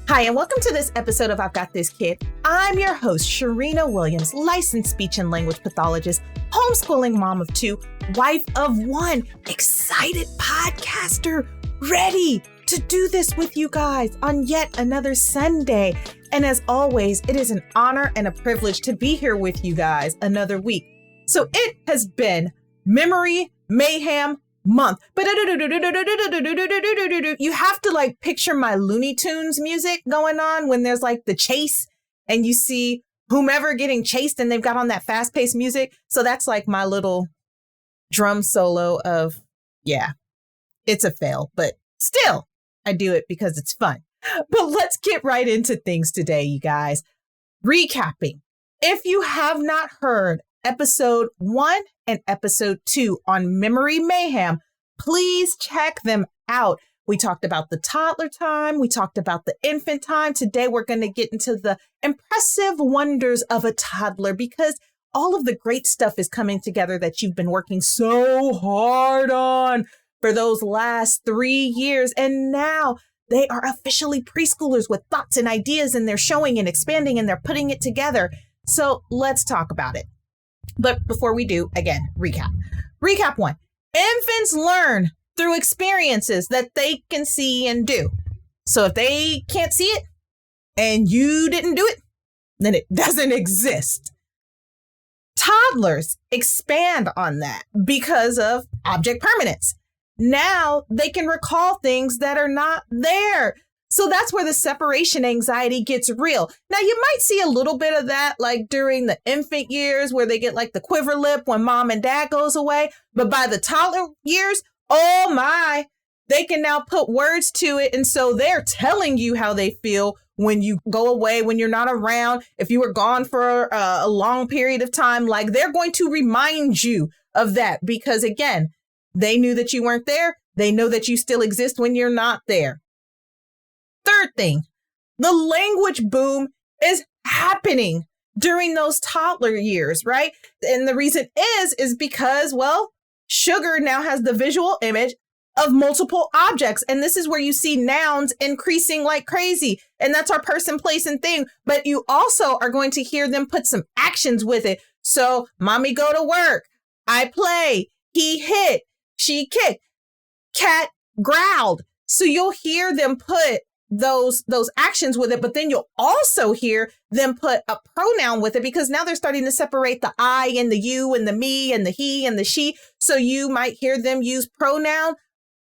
Hi, and welcome to this episode of I've Got This Kid. I'm your host, Cherina Williams, licensed speech and language pathologist, homeschooling mom of two, wife of one, excited podcaster, ready to do this with you guys on yet another Sunday. And as always, it is an honor and a privilege to be here with you guys another week. So it has been Memory Mayhem month. But you have to like picture my Looney Tunes music going on when there's like the chase and you see whomever getting chased and they've got on that fast paced music. So that's like my little drum solo of, yeah, it's a fail, but still I do it because it's fun. But let's get right into things today, you guys. Recapping. If you have not heard episode 1 and episode 2 on Memory Mayhem, please check them out. We talked about the toddler time. We talked about the infant time. Today, we're going to get into the impressive wonders of a toddler because all of the great stuff is coming together that you've been working so hard on for those last 3 years. And now they are officially preschoolers with thoughts and ideas, and they're showing and expanding and they're putting it together. So let's talk about it. But before we do, again, recap. Recap 1. Infants learn through experiences that they can see and do. So if they can't see it and you didn't do it, then it doesn't exist. Toddlers expand on that because of object permanence. Now they can recall things that are not there. So that's where the separation anxiety gets real. Now, you might see a little bit of that like during the infant years where they get like the quiver lip when mom and dad goes away. But by the toddler years, oh my, they can now put words to it. And so they're telling you how they feel when you go away, when you're not around, if you were gone for a long period of time, like they're going to remind you of that because, again, they knew that you weren't there. They know that you still exist when you're not there. Third thing, the language boom is happening during those toddler years, right? And the reason is because, well, sugar now has the visual image of multiple objects. And this is where you see nouns increasing like crazy. And that's our person, place, and thing. But you also are going to hear them put some actions with it. So mommy go to work. I play. He hit. She kicked. Cat growled. So you'll hear them put those actions with it, but then you'll also hear them put a pronoun with it because now they're starting to separate the I and the you and the me and the he and the she. So you might hear them use pronoun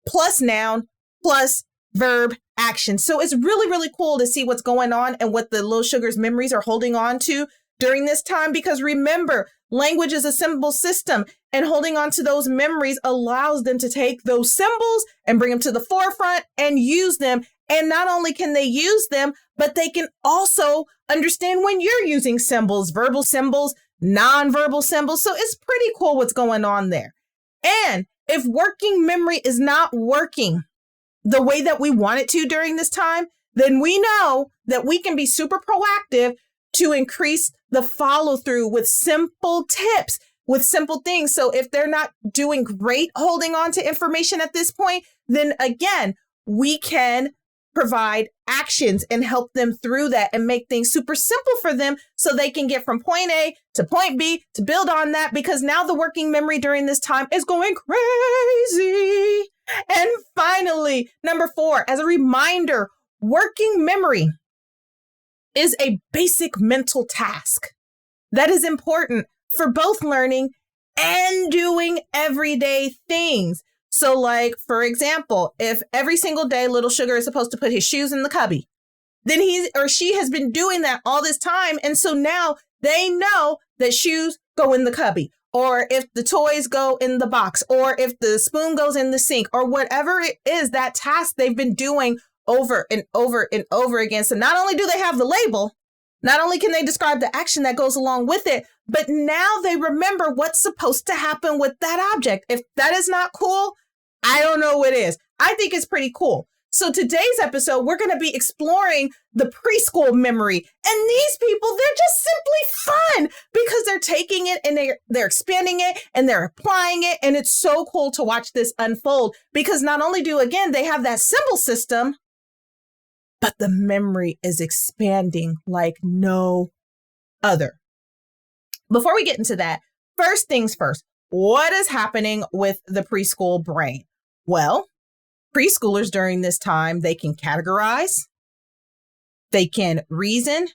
plus noun plus verb action. So it's really, really cool to see what's going on and what the little sugars memories are holding on to during this time, because remember, language is a symbol system, and holding on to those memories allows them to take those symbols and bring them to the forefront and use them. And not only can they use them, but they can also understand when you're using symbols, verbal symbols, nonverbal symbols. So it's pretty cool what's going on there. And if working memory is not working the way that we want it to during this time, then we know that we can be super proactive to increase the follow through with simple tips, with simple things. So if they're not doing great holding on to information at this point, then again, we can provide actions and help them through that and make things super simple for them so they can get from point A to point B to build on that, because now the working memory during this time is going crazy. And finally, number 4, as a reminder, working memory is a basic mental task that is important for both learning and doing everyday things. So like, for example, if every single day little sugar is supposed to put his shoes in the cubby, then he or she has been doing that all this time. And so now they know that shoes go in the cubby, or if the toys go in the box, or if the spoon goes in the sink, or whatever it is, that task they've been doing over and over and over again. So not only do they have the label, not only can they describe the action that goes along with it, but now they remember what's supposed to happen with that object. If that is not cool, I don't know what is. I think it's pretty cool. So today's episode, we're going to be exploring the preschool memory. And these people, they're just simply fun because they're taking it and they're expanding it and they're applying it. And it's so cool to watch this unfold because not only do, again, they have that symbol system, but the memory is expanding like no other. Before we get into that, first things first, what is happening with the preschool brain? Well, preschoolers during this time, they can categorize, they can reason,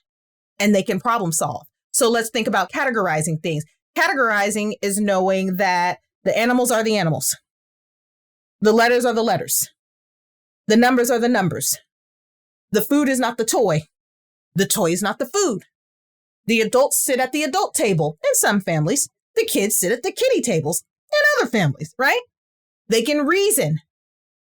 and they can problem solve. So let's think about categorizing things. Categorizing is knowing that the animals are the animals. The letters are the letters. The numbers are the numbers. The food is not the toy. The toy is not the food. The adults sit at the adult table in some families. The kids sit at the kiddie tables in other families, right? They can reason.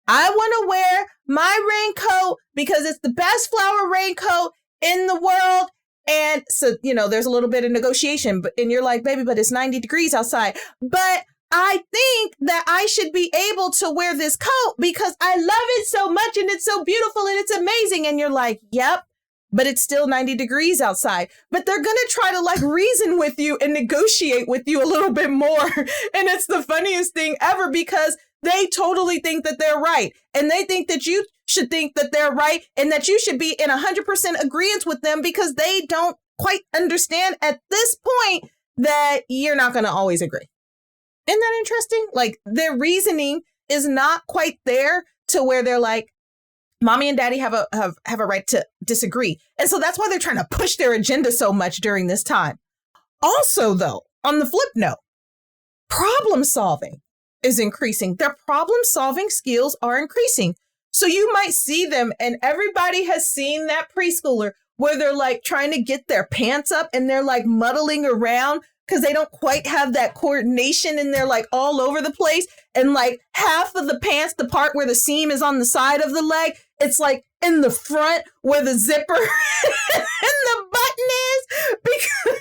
I want to wear my raincoat because it's the best flower raincoat in the world. And so, there's a little bit of negotiation, and you're like, baby, but it's 90 degrees outside. But I think that I should be able to wear this coat because I love it so much and it's so beautiful and it's amazing. And you're like, yep, but it's still 90 degrees outside. But they're going to try to reason with you and negotiate with you a little bit more. And it's the funniest thing ever because they totally think that they're right. And they think that you should think that they're right and that you should be in 100% agreement with them because they don't quite understand at this point that you're not going to always agree. Isn't that interesting? Their reasoning is not quite there to where they're like, mommy and daddy have a right to disagree. And so that's why they're trying to push their agenda so much during this time. Also, though, on the flip note, problem solving is increasing. Their problem solving skills are increasing. So you might see them, and everybody has seen that preschooler where they're trying to get their pants up and they're muddling around because they don't quite have that coordination and they're all over the place. And half of the pants, the part where the seam is on the side of the leg, it's in the front where the zipper and the button is because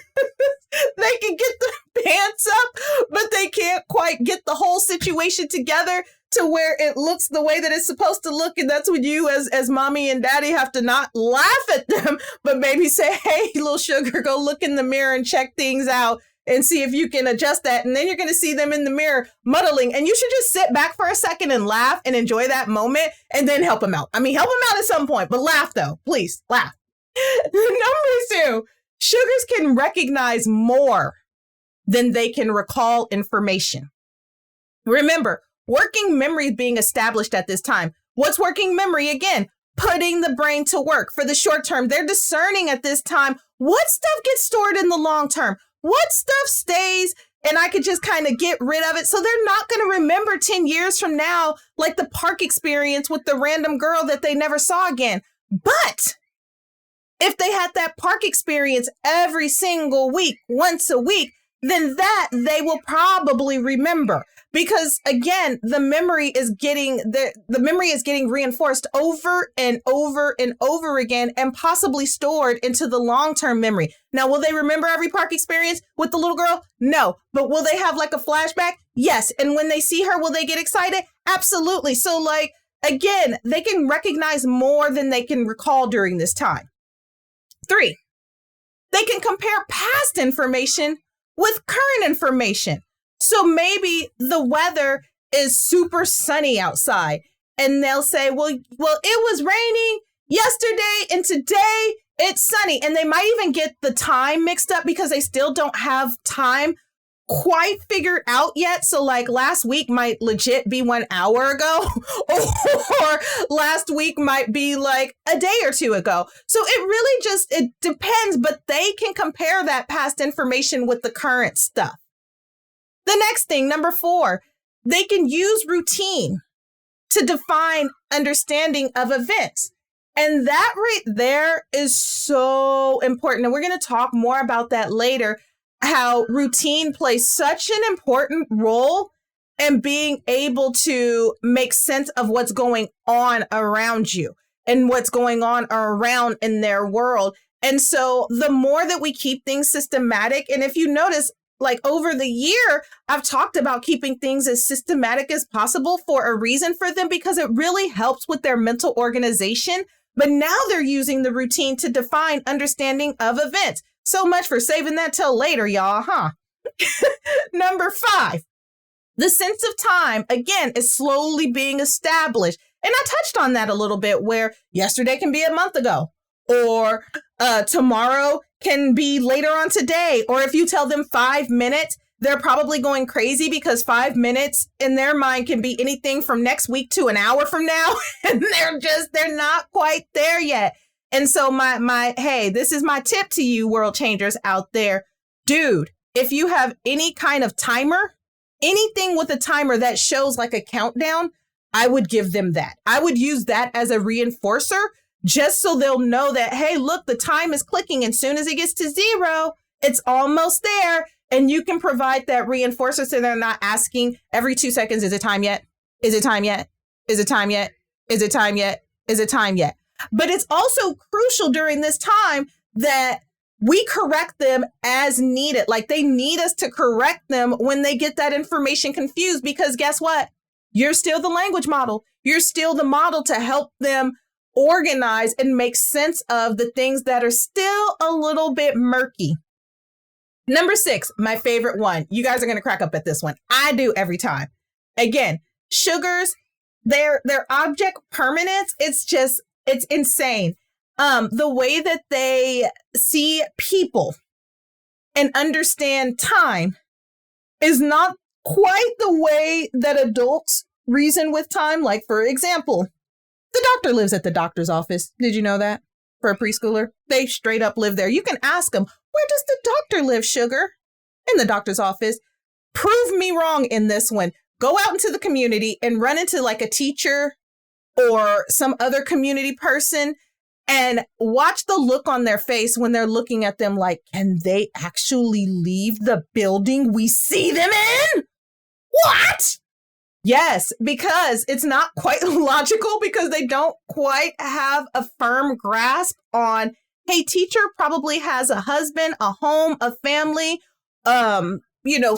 they can get the pants up, but they can't quite get the whole situation together to where it looks the way that it's supposed to look. And that's when you as mommy and daddy have to not laugh at them, but maybe say, hey, little sugar, go look in the mirror and check things out and see if you can adjust that. And then you're going to see them in the mirror muddling. And you should just sit back for a second and laugh and enjoy that moment and then help them out. I mean, help them out at some point, but laugh though. Please laugh. Number 2, sugars can recognize more than they can recall information. Remember, working memory is being established at this time. What's working memory? Again, putting the brain to work. For the short term, they're discerning at this time what stuff gets stored in the long term. What stuff stays and I could just kind of get rid of it. So they're not going to remember 10 years from now, like the park experience with the random girl that they never saw again. But if they had that park experience every single week, once a week, then that they will probably remember. Because again, the memory is getting reinforced over and over and over again and possibly stored into the long-term memory. Now, will they remember every park experience with the little girl? No. But will they have a flashback? Yes. And when they see her, will they get excited? Absolutely. So again, they can recognize more than they can recall during this time. 3, they can compare past information with current information. So maybe the weather is super sunny outside and they'll say, well, it was raining yesterday and today it's sunny. And they might even get the time mixed up because they still don't have time quite figured out yet. So last week might legit be 1 hour ago or last week might be a day or 2 ago. So it really it depends, but they can compare that past information with the current stuff. The next thing, number 4, they can use routine to define understanding of events. And that right there is so important. And we're going to talk more about that later, how routine plays such an important role in being able to make sense of what's going on around you and what's going on around in their world. And so the more that we keep things systematic, and if you notice, over the year, I've talked about keeping things as systematic as possible for a reason for them, because it really helps with their mental organization. But now they're using the routine to define understanding of events. So much for saving that till later, y'all, huh? Number 5, the sense of time, again, is slowly being established. And I touched on that a little bit, where yesterday can be a month ago, or tomorrow can be later on today. Or if you tell them 5 minutes, they're probably going crazy, because 5 minutes in their mind can be anything from next week to an hour from now. And they're not quite there yet. And so hey, this is my tip to you world changers out there. Dude, if you have any kind of timer, anything with a timer that shows like a countdown, I would give them that. I would use that as a reinforcer, just so they'll know that, hey, look, the time is clicking. And soon as it gets to 0, it's almost there. And you can provide that reinforcer so they're not asking every 2 seconds, is it time yet? Is it time yet? Is it time yet? Is it time yet? Is it time yet? But it's also crucial during this time that we correct them as needed. Like, they need us to correct them when they get that information confused, because guess what? You're still the language model. You're still the model to help them organize and make sense of the things that are still a little bit murky. Number 6, my favorite one. You guys are going to crack up at this one. I do every time. Again, sugars, their object permanence, it's insane. The way that they see people and understand time is not quite the way that adults reason with time. Like, for example, the doctor lives at the doctor's office. Did you know that? For a preschooler, they straight up live there. You can ask them, where does the doctor live, sugar? In the doctor's office. Prove me wrong in this one. Go out into the community and run into like a teacher or some other community person and watch the look on their face when they're looking at them like, can they actually leave the building we see them in? What? Yes, because it's not quite logical, because they don't quite have a firm grasp on, hey, teacher probably has a husband, a home, a family,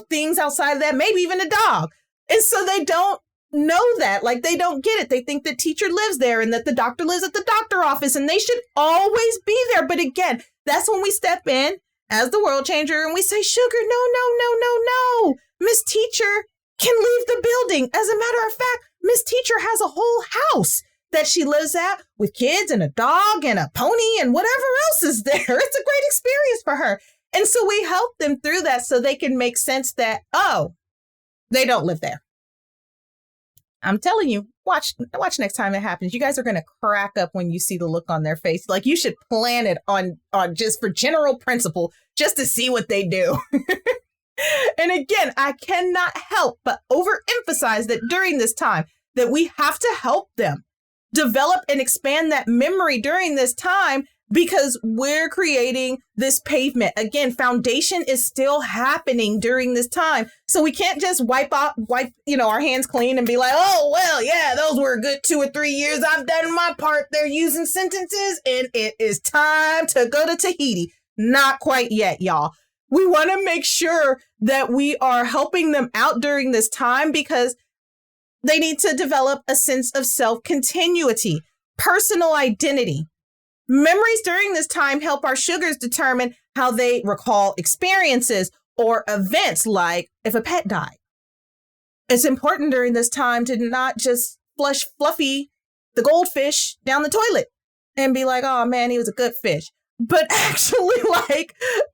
things outside of that, maybe even a dog. And so they don't know that, like, they don't get it. They think that teacher lives there and that the doctor lives at the doctor office, and they should always be there. But again, that's when we step in as the world changer and we say, sugar, no. Miss Teacher can leave the building. As a matter of fact, Miss Teacher has a whole house that she lives at with kids and a dog and a pony and whatever else is there. It's a great experience for her. And so we help them through that so they can make sense that, oh, they don't live there. I'm telling you, watch next time it happens. You guys are going to crack up when you see the look on their face. Like, you should plan it on just for general principle, just to see what they do. And again, I cannot help but overemphasize that during this time that we have to help them develop and expand that memory during this time, because we're creating this pavement. Again, foundation is still happening during this time. So we can't just wipe our hands clean and be like, oh, well, yeah, those were a good 2 or 3 years. I've done my part. They're using sentences and it is time to go to Tahiti. Not quite yet, y'all. We want to make sure that we are helping them out during this time, because they need to develop a sense of self-continuity, personal identity. Memories during this time help our sugars determine how they recall experiences or events, like if a pet died. It's important during this time to not just flush Fluffy, the goldfish, down the toilet and be like, oh man, he was a good fish. But actually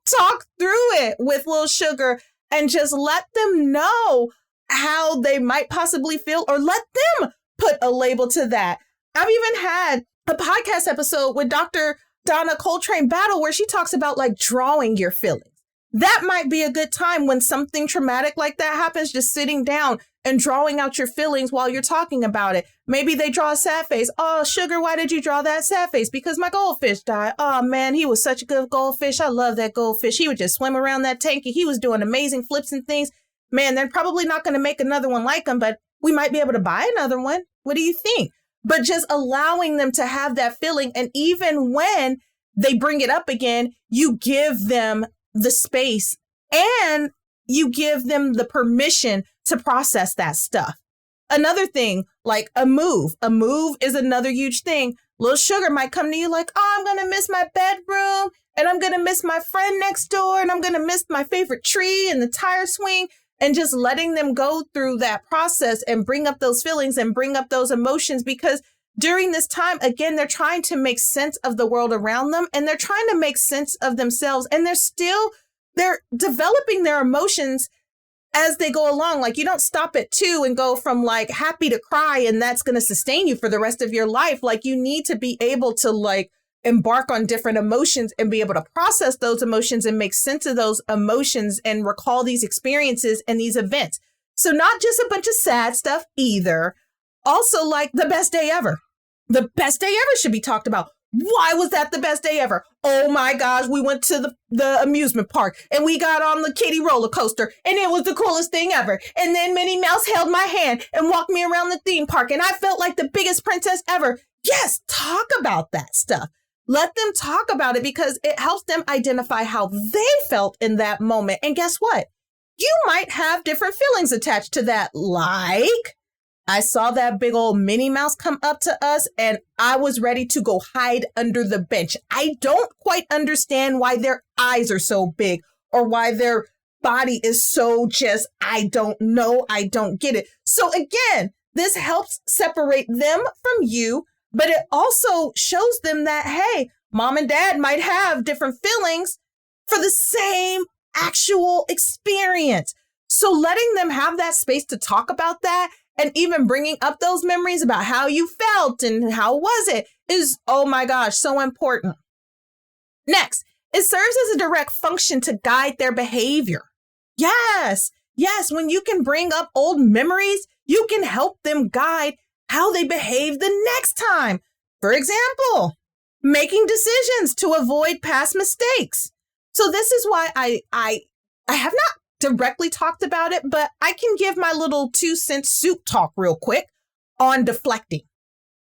talk through it with little sugar and just let them know how they might possibly feel, or let them put a label to that. I've even had a podcast episode with Dr. Donna Coltrane Battle where she talks about drawing your feelings. That might be a good time when something traumatic like that happens, just sitting down and drawing out your feelings while you're talking about it. Maybe they draw a sad face. Oh, sugar, why did you draw that sad face? Because my goldfish died. Oh, man, he was such a good goldfish. I love that goldfish. He would just swim around that tank and he was doing amazing flips and things. Man, they're probably not going to make another one like him, but we might be able to buy another one. What do you think? But just allowing them to have that feeling. And even when they bring it up again, you give them the space and you give them the permission to process that stuff. Another thing, like a move. A move is another huge thing. Little sugar might come to you like, oh, I'm going to miss my bedroom and I'm going to miss my friend next door and I'm going to miss my favorite tree and the tire swing. and just letting them go through that process and bring up those feelings and bring up those emotions, because during this time, again, they're trying to make sense of the world around them, and they're trying to make sense of themselves, and they're developing their emotions as they go along. Like, you don't stop at 2 and go from like happy to cry, and that's going to sustain you for the rest of your life. Like, you need to be able to like embark on different emotions and be able to process those emotions and make sense of those emotions and recall these experiences and these events. So not just a bunch of sad stuff either. Also, like the best day ever. The best day ever should be talked about. Why was that the best day ever? Oh my gosh, we went to the amusement park and we got on the kiddie roller coaster and it was the coolest thing ever. And then Minnie Mouse held my hand and walked me around the theme park and I felt like the biggest princess ever. Yes, talk about that stuff. Let them talk about it, because it helps them identify how they felt in that moment. And guess what? You might have different feelings attached to that. Like, I saw that big old Minnie Mouse come up to us and I was ready to go hide under the bench. I don't quite understand why their eyes are so big or why their body is so just, I don't know. I don't get it. So again, this helps separate them from you, but it also shows them that, hey, mom and dad might have different feelings for the same actual experience. So letting them have that space to talk about that, and even bringing up those memories about how you felt and how was it, is, oh my gosh, so important. Next, it serves as a direct function to guide their behavior. Yes, when you can bring up old memories, you can help them guide how they behave the next time. For example, making decisions to avoid past mistakes. So this is why I have not directly talked about it, but I can give my little 2-cent soup talk real quick on deflecting.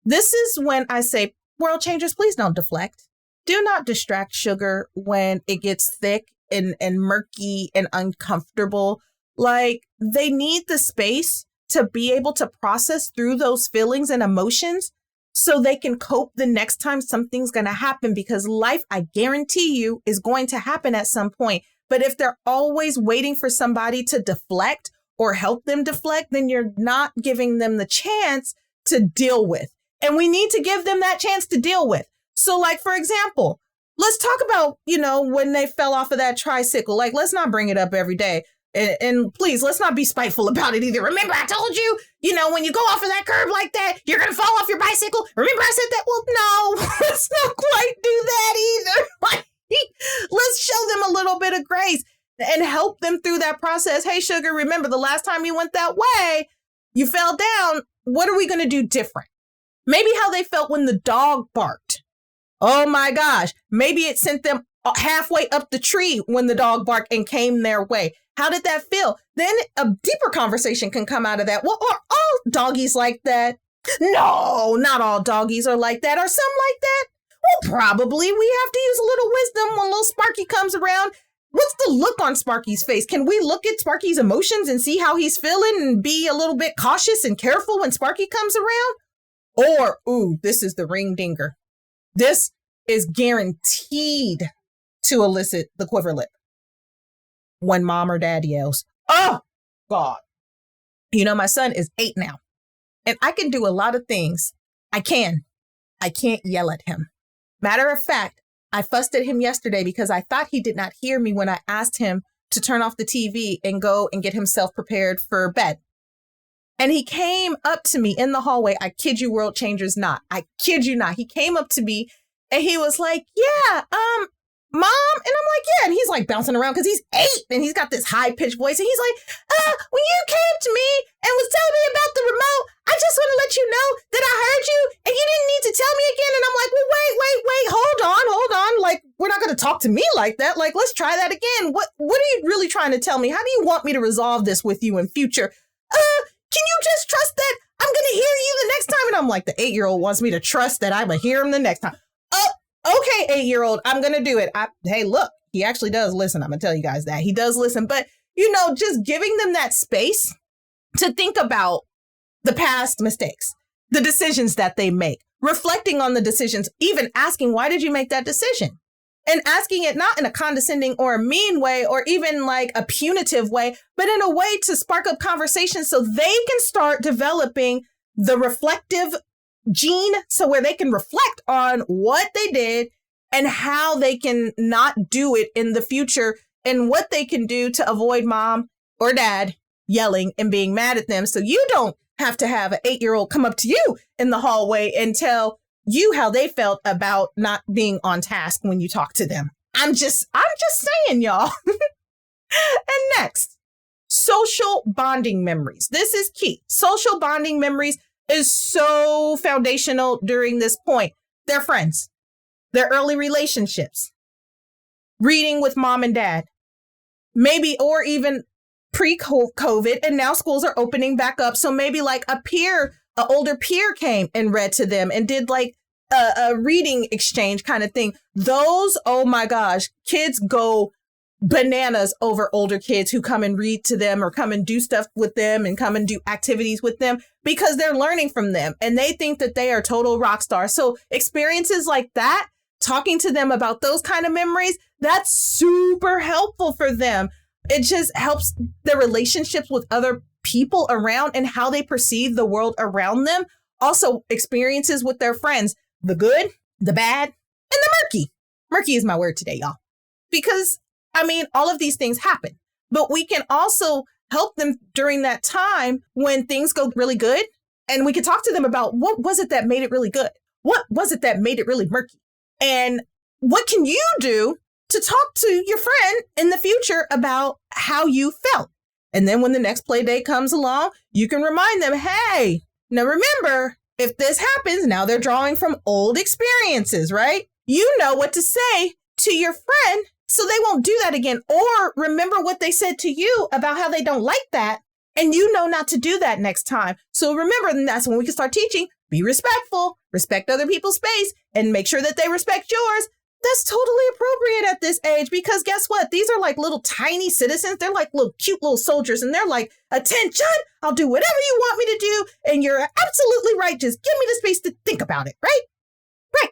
This is when I say, world changers, please don't deflect. Do not distract sugar when it gets thick and murky and uncomfortable. Like, they need the space to be able to process through those feelings and emotions so they can cope the next time something's going to happen, because life, I guarantee you, is going to happen at some point. But if they're always waiting for somebody to deflect or help them deflect, then you're not giving them the chance to deal with. And we need to give them that chance to deal with. So like, for example, let's talk about, when they fell off of that tricycle. Like, let's not bring it up every day. And please, let's not be spiteful about it either. Remember, I told you, when you go off of that curb like that, you're going to fall off your bicycle. Remember, I said that? Well, no, let's not quite do that either. Like, let's show them a little bit of grace and help them through that process. Hey, sugar, remember the last time you went that way, you fell down. What are we going to do different? Maybe how they felt when the dog barked. Oh my gosh. Maybe it sent them halfway up the tree when the dog barked and came their way. How did that feel? Then a deeper conversation can come out of that. Well, are all doggies like that? No, not all doggies are like that. Are some like that? Well, probably. We have to use a little wisdom when little Sparky comes around. What's the look on Sparky's face? Can we look at Sparky's emotions and see how he's feeling and be a little bit cautious and careful when Sparky comes around? Or, ooh, this is the ring dinger. This is guaranteed to elicit the quiver lip. When mom or dad yells, oh, God. My son is 8 now, and I can do a lot of things. I can't yell at him. Matter of fact, I fussed at him yesterday because I thought he did not hear me when I asked him to turn off the TV and go and get himself prepared for bed. And he came up to me in the hallway. I kid you, world changers not. I kid you not. He came up to me and he was like, yeah, Mom? And I'm like, yeah. And he's like bouncing around because he's 8 and he's got this high pitched voice. And he's like, when you came to me and was telling me about the remote, I just want to let you know that I heard you and you didn't need to tell me again. And I'm like, well, wait, hold on. Like, we're not going to talk to me like that. Like, let's try that again. What are you really trying to tell me? How do you want me to resolve this with you in future? Can you just trust that I'm going to hear you the next time? And I'm like, the 8-year-old wants me to trust that I'm going to hear him the next time. Okay, 8-year-old, I'm going to do it. Hey, look, he actually does listen. I'm going to tell you guys that. He does listen. But, just giving them that space to think about the past mistakes, the decisions that they make, reflecting on the decisions, even asking, why did you make that decision? and asking it not in a condescending or a mean way or even like a punitive way, but in a way to spark up conversation so they can start developing the reflective gene, so where they can reflect on what they did and how they can not do it in the future and what they can do to avoid mom or dad yelling and being mad at them. So you don't have to have an 8-year-old come up to you in the hallway and tell you how they felt about not being on task when you talk to them. I'm just saying, y'all. And next, social bonding memories. This is key. Social bonding memories is so foundational during this point. Their friends, their early relationships, reading with mom and dad, maybe, or even pre-COVID, and now schools are opening back up. So maybe like an older peer came and read to them and did like a reading exchange kind of thing. Those, oh my gosh, kids go bananas over older kids who come and read to them or come and do stuff with them and come and do activities with them because they're learning from them and they think that they are total rock stars. So experiences like that, talking to them about those kind of memories, that's super helpful for them. It just helps their relationships with other people around and how they perceive the world around them. Also, experiences with their friends, the good, the bad, and the murky. Murky is my word today, y'all. Because, I mean, all of these things happen. But we can also help them during that time when things go really good. And we can talk to them about what was it that made it really good? What was it that made it really murky? And what can you do to talk to your friend in the future about how you felt? And then when the next play day comes along, you can remind them, hey, now remember, if this happens, now they're drawing from old experiences, right? You know what to say to your friend so they won't do that again. Or remember what they said to you about how they don't like that. And you know not to do that next time. So remember, and that's when we can start teaching, be respectful, respect other people's space, and make sure that they respect yours. That's totally appropriate at this age because guess what? These are like little tiny citizens. They're like little cute little soldiers and they're like, attention, I'll do whatever you want me to do. And you're absolutely right. Just give me the space to think about it, right? Right.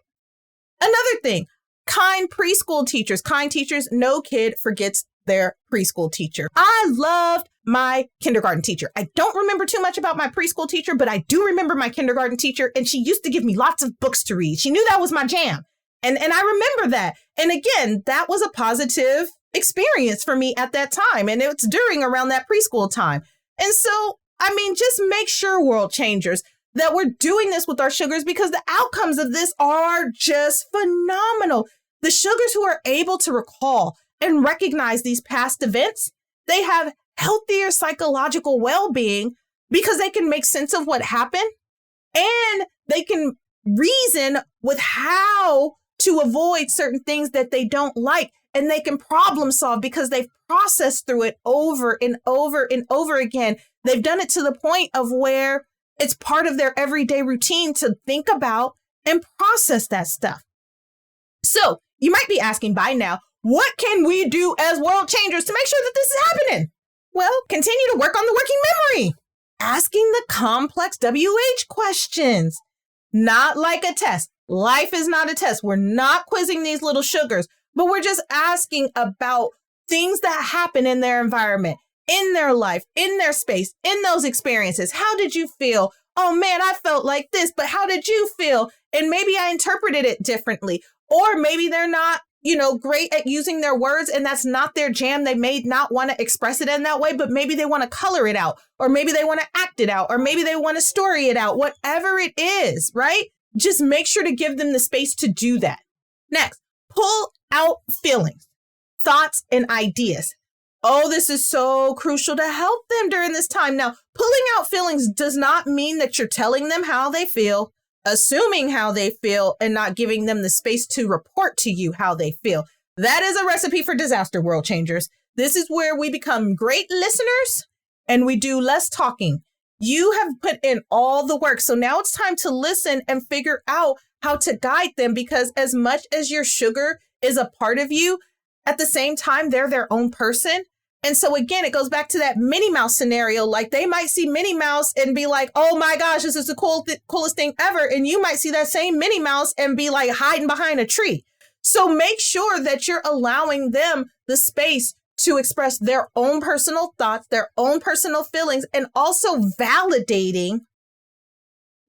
Another thing, kind preschool teachers, kind teachers, no kid forgets their preschool teacher. I loved my kindergarten teacher. I don't remember too much about my preschool teacher, but I do remember my kindergarten teacher. And she used to give me lots of books to read. She knew that was my jam. And I remember that. And again, that was a positive experience for me at that time. And it's during around that preschool time. And so, I mean, just make sure, world changers, that we're doing this with our sugars because the outcomes of this are just phenomenal. The sugars who are able to recall and recognize these past events, they have healthier psychological well-being because they can make sense of what happened and they can reason with how to avoid certain things that they don't like. And they can problem solve because they've processed through it over and over and over again. They've done it to the point of where it's part of their everyday routine to think about and process that stuff. So you might be asking by now, what can we do as world changers to make sure that this is happening? Well, continue to work on the working memory, asking the complex WH questions, not like a test. Life is not a test. We're not quizzing these little sugars, but we're just asking about things that happen in their environment, in their life, in their space, in those experiences. How did you feel? Oh man, I felt like this, but how did you feel? And maybe I interpreted it differently. Or maybe they're not, great at using their words and that's not their jam. They may not want to express it in that way, but maybe they want to color it out, or maybe they want to act it out, or maybe they want to story it out, whatever it is, right? Just make sure to give them the space to do that. Next, pull out feelings, thoughts, and ideas. Oh, this is so crucial to help them during this time. Now, pulling out feelings does not mean that you're telling them how they feel, assuming how they feel, and not giving them the space to report to you how they feel. That is a recipe for disaster, world changers. This is where we become great listeners and we do less talking. You have put in all the work. So now it's time to listen and figure out how to guide them, because as much as your sugar is a part of you, at the same time, they're their own person. And so again, it goes back to that Minnie Mouse scenario. Like they might see Minnie Mouse and be like, oh my gosh, this is the coolest thing ever. And you might see that same Minnie Mouse and be like hiding behind a tree. So make sure that you're allowing them the space to express their own personal thoughts, their own personal feelings, and also validating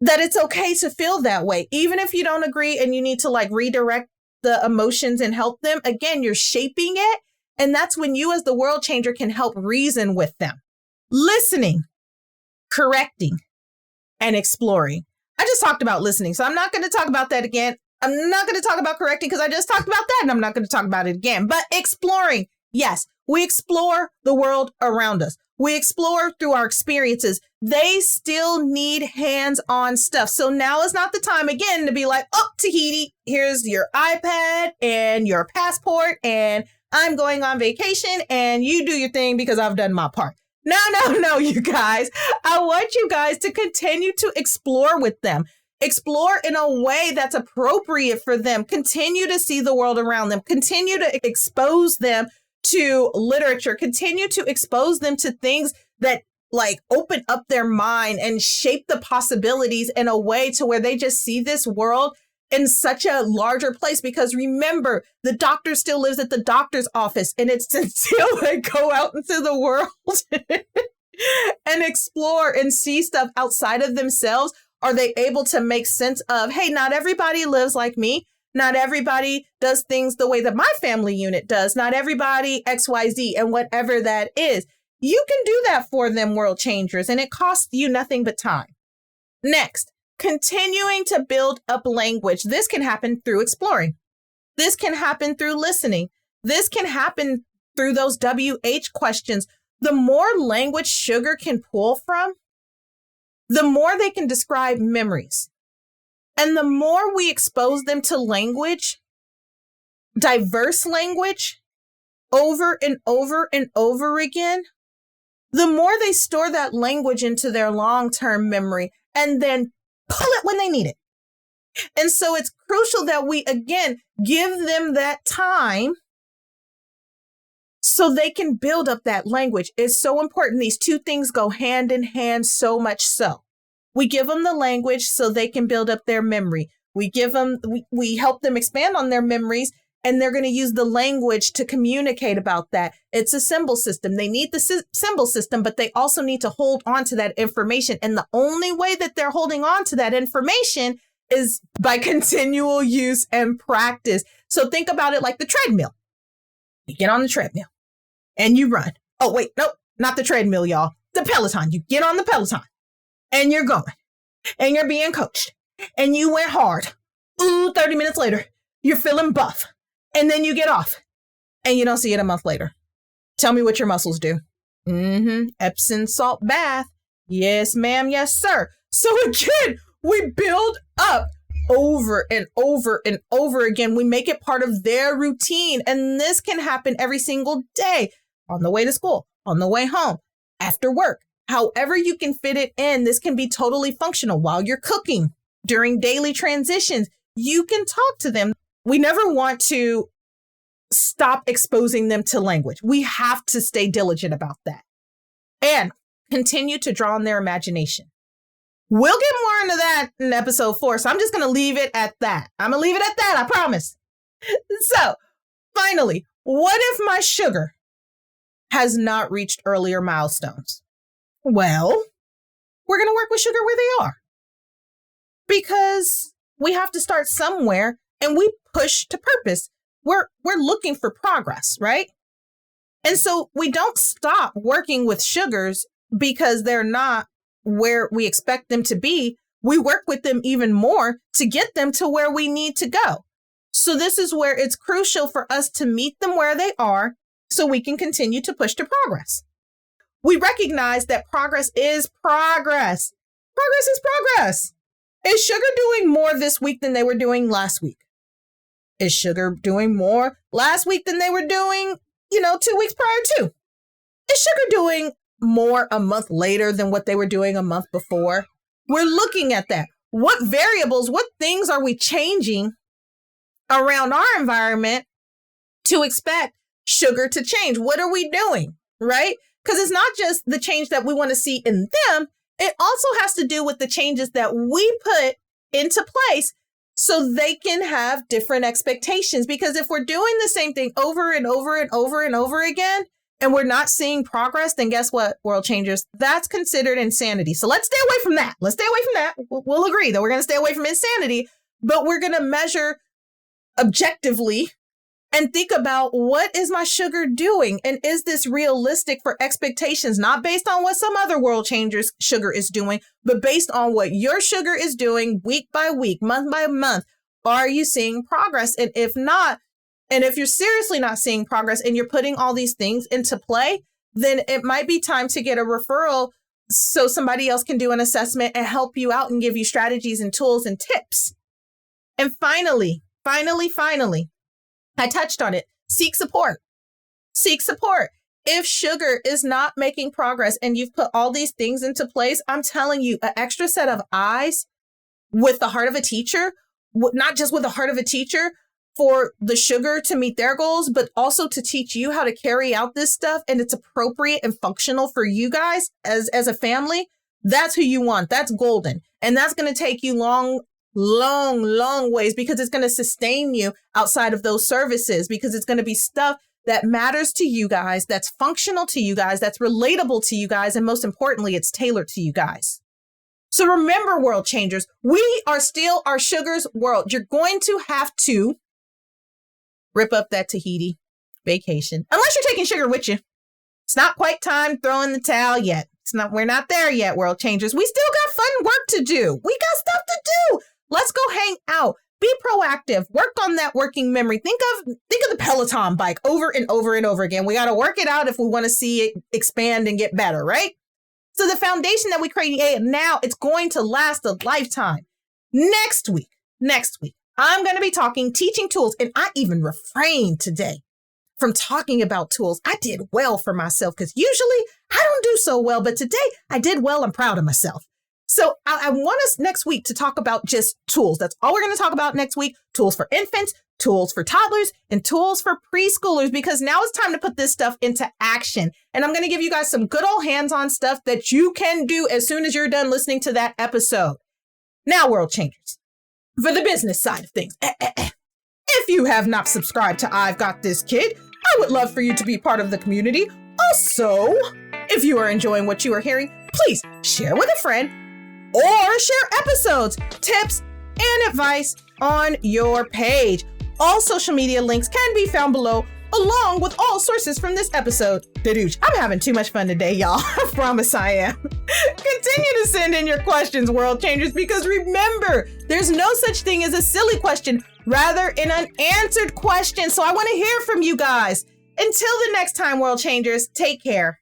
that it's okay to feel that way. Even if you don't agree and you need to like redirect the emotions and help them, again, you're shaping it. And that's when you as the world changer can help reason with them. Listening, correcting, and exploring. I just talked about listening, so I'm not going to talk about that again. I'm not going to talk about correcting because I just talked about that and I'm not going to talk about it again. But exploring, yes, we explore the world around us. We explore through our experiences. They still need hands-on stuff. So now is not the time again to be like, oh, Tahiti, here's your iPad and your passport and I'm going on vacation and you do your thing because I've done my part. No, you guys. I want you guys to continue to explore with them. Explore in a way that's appropriate for them. Continue to see the world around them. Continue to expose them to literature. Continue to expose them to things that like open up their mind and shape the possibilities in a way to where they just see this world in such a larger place. Because remember, the doctor still lives at the doctor's office, and it's until they go out into the world and explore and see stuff outside of themselves, are they able to make sense of, hey, not everybody lives like me. Not everybody does things the way that my family unit does. Not everybody XYZ and whatever that is. You can do that for them, world changers, and it costs you nothing but time. Next, continuing to build up language. This can happen through exploring. This can happen through listening. This can happen through those WH questions. The more language sugar can pull from, the more they can describe memories. And the more we expose them to language, diverse language, over and over and over again, the more they store that language into their long-term memory and then pull it when they need it. And so it's crucial that we, again, give them that time so they can build up that language. It's so important. These two things go hand in hand, so much so. We give them the language so they can build up their memory. We help them expand on their memories, and they're going to use the language to communicate about that. It's a symbol system. They need the symbol system, but they also need to hold on to that information. And the only way that they're holding on to that information is by continual use and practice. So think about it like the treadmill. You get on the treadmill and you run. Oh, wait, nope, not the treadmill, y'all. The Peloton. You get on the Peloton and you're going and you're being coached and you went hard. 30 minutes later, you're feeling buff. And then you get off and you don't see it a month later. Tell me what your muscles do. Epsom salt bath. Yes, ma'am. Yes, sir. So again, we build up over and over and over again. We make it part of their routine. And this can happen every single day, on the way to school, on the way home, after work. However you can fit it in, this can be totally functional while you're cooking, during daily transitions. You can talk to them. We never want to stop exposing them to language. We have to stay diligent about that and continue to draw on their imagination. We'll get more into that in episode 4. So I'm just going to leave it at that. I'm going to leave it at that. I promise. So finally, what if my sugar has not reached earlier milestones? Well, we're going to work with sugar where they are, because we have to start somewhere. And we push to purpose. We're looking for progress, right? And so we don't stop working with sugars because they're not where we expect them to be. We work with them even more to get them to where we need to go. So this is where it's crucial for us to meet them where they are so we can continue to push to progress. We recognize that progress is progress. Progress is progress. Is sugar doing more this week than they were doing last week? Is sugar doing more last week than they were doing, 2 weeks prior to? Is sugar doing more a month later than what they were doing a month before? We're looking at that. What variables, what things are we changing around our environment to expect sugar to change? What are we doing, right? Because it's not just the change that we want to see in them. It also has to do with the changes that we put into place so they can have different expectations. Because if we're doing the same thing over and over and over and over again, and we're not seeing progress, then guess what, world changers? That's considered insanity. So let's stay away from that. Let's stay away from that. We'll agree that we're going to stay away from insanity, but we're going to measure objectively and think about, what is my sugar doing? And is this realistic for expectations, not based on what some other world changers sugar is doing, but based on what your sugar is doing week by week, month by month? Are you seeing progress? And if not, and if you're seriously not seeing progress and you're putting all these things into play, then it might be time to get a referral so somebody else can do an assessment and help you out and give you strategies and tools and tips. And finally, I touched on it. Seek support. Seek support. If sugar is not making progress and you've put all these things into place, I'm telling you, an extra set of eyes with the heart of a teacher, not just with the heart of a teacher, for the sugar to meet their goals, but also to teach you how to carry out this stuff and it's appropriate and functional for you guys as a family. That's who you want. That's golden. And that's going to take you long ways, because it's going to sustain you outside of those services, because it's going to be stuff that matters to you guys, that's functional to you guys, that's relatable to you guys, and most importantly, it's tailored to you guys. So remember, world changers, we are still our sugar's world. You're going to have to rip up that Tahiti vacation, unless you're taking sugar with you. It's not quite time throwing the towel yet. We're not there yet, world changers. We still got fun work to do. We got stuff to do. Let's go hang out. Be proactive. Work on that working memory. Think of the Peloton bike over and over and over again. We got to work it out if we want to see it expand and get better, right? So the foundation that we create now, it's going to last a lifetime. Next week, I'm going to be talking teaching tools. And I even refrained today from talking about tools. I did well for myself, because usually I don't do so well. But today I did well. I'm proud of myself. So I want us next week to talk about just tools. That's all we're going to talk about next week. Tools for infants, tools for toddlers, and tools for preschoolers, because now it's time to put this stuff into action. And I'm going to give you guys some good old hands-on stuff that you can do as soon as you're done listening to that episode. Now, world changers, for the business side of things, if you have not subscribed to I've Got This Kid, I would love for you to be part of the community. Also, if you are enjoying what you are hearing, please share with a friend or share episodes, tips, and advice on your page. All social media links can be found below, along with all sources from this episode. I'm having too much fun today, y'all. I promise I am. Continue to send in your questions, world changers, because remember, there's no such thing as a silly question, rather an unanswered question. So I want to hear from you guys. Until the next time, world changers, take care.